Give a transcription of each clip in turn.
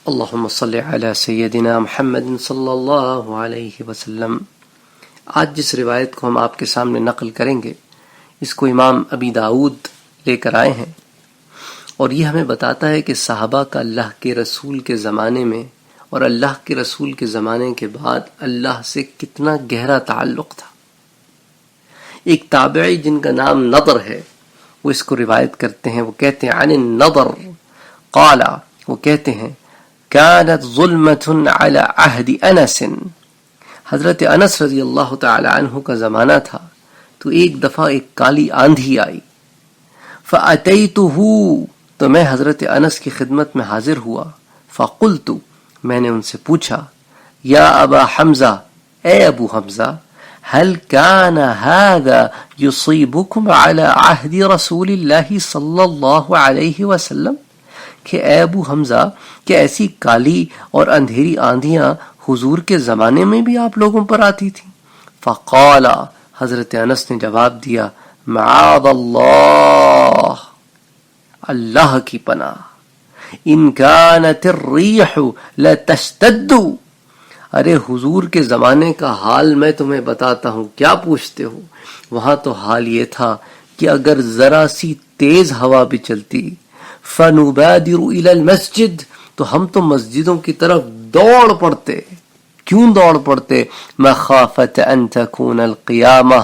اللہم صلی علی سیدنا محمد صلی اللہ علیہ وسلم۔ آج جس روایت کو ہم آپ کے سامنے نقل کریں گے اس کو امام ابی داؤد لے کر آئے ہیں، اور یہ ہمیں بتاتا ہے کہ صحابہ کا اللہ کے رسول کے زمانے میں اور اللہ کے رسول کے زمانے کے بعد اللہ سے کتنا گہرا تعلق تھا۔ ایک تابعی جن کا نام نضر ہے وہ اس کو روایت کرتے ہیں، وہ کہتے ہیں عن النضر قال، وہ کہتے ہیں كانت ظلمة على عهد انس، حضرت انس رضی اللہ تعالی عنہ کا زمانہ تھا تو ایک دفعہ ایک کالی آندھی آئی، فأتيته، تو میں حضرت انس کی خدمت میں حاضر ہوا، فقلت، میں نے ان سے پوچھا، یا ابا حمزہ، اے ابو حمزہ، هل كان هذا يصيبكم على عهد رسول الله صلی اللہ علیہ وسلم، کہ اے ابو حمزہ، کہ ایسی کالی اور اندھیری آندھیاں حضور کے زمانے میں بھی آپ لوگوں پر آتی تھیں؟ فقال، حضرت انس نے جواب دیا، معاذ اللہ، اللہ کی پناہ، ان كانت الریح لتشتد، ارے حضور کے زمانے کا حال میں تمہیں بتاتا ہوں، کیا پوچھتے ہو؟ وہاں تو حال یہ تھا کہ اگر ذرا سی تیز ہوا بھی چلتی، فنبادر الى المسجد، تو ہم تو مسجدوں کی طرف دوڑ پڑتے۔ کیوں دوڑ پڑتے؟ مخافت ان تکون القیامہ،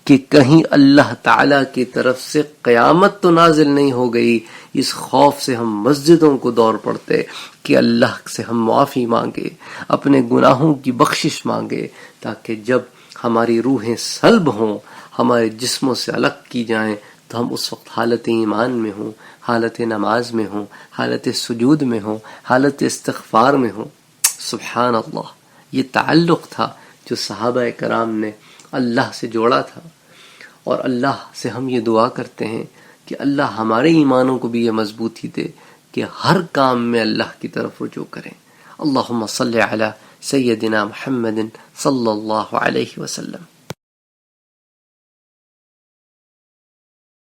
کہ کہیں اللہ تعالی کی طرف سے قیامت تو نازل نہیں ہو گئی، اس خوف سے ہم مسجدوں کو دوڑ پڑتے کہ اللہ سے ہم معافی مانگے، اپنے گناہوں کی بخشش مانگے، تاکہ جب ہماری روحیں سلب ہوں، ہمارے جسموں سے الگ کی جائیں، تو ہم اس وقت حالت ایمان میں ہوں، حالت نماز میں ہوں، حالت سجود میں ہوں، حالت استغفار میں ہوں۔ سبحان اللہ، یہ تعلق تھا جو صحابہ کرام نے اللہ سے جوڑا تھا، اور اللہ سے ہم یہ دعا کرتے ہیں کہ اللہ ہمارے ایمانوں کو بھی یہ مضبوطی دے کہ ہر کام میں اللہ کی طرف رجوع کریں۔ اللہم صلی علی سیدنا محمد صلی اللہ علیہ وسلم۔